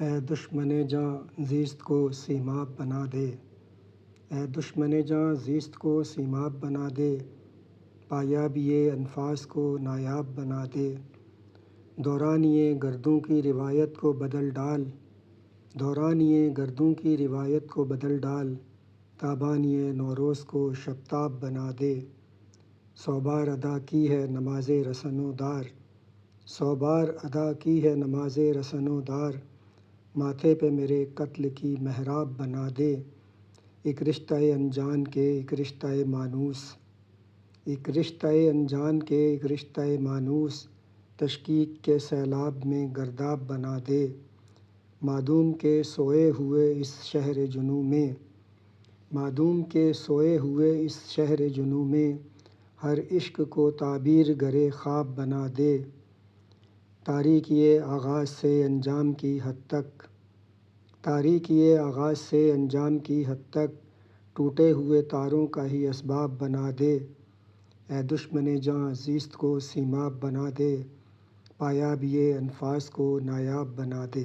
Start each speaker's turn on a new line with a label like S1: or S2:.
S1: اے دشمن جاں زیست کو سیماب بنا دے، اے دشمن جاں زیست کو سیماب بنا دے، پایابی انفاس کو نایاب بنا دے، دورانیے گردوں کی روایت کو بدل ڈال، دورانیے گردوں کی روایت کو بدل ڈال، تابانیے نوروز کو شبتاب بنا دے، سو بار ادا کی ہے نماز رسن و دار، سو بار ادا کی ہے نماز رسن و دار، ماتھے پہ میرے قتل کی محراب بنا دے، ایک رشتہ انجان کے ایک رشتہ مانوس، ایک رشتہ انجان کے ایک رشتہ مانوس، تشکیک کے سیلاب میں گرداب بنا دے، معدوم کے سوئے ہوئے اس شہر جنوں میں، معدوم کے سوئے ہوئے اس شہر جنوں میں، ہر عشق کو تعبیر گرے خواب بنا دے، تاریکی آغاز سے انجام کی حد تک، تاریکی آغاز سے انجام کی حد تک، ٹوٹے ہوئے تاروں کا ہی اسباب بنا دے، اے دشمن جاں زیست کو سیماب بنا دے، پایابی انفاس کو نایاب بنا دے۔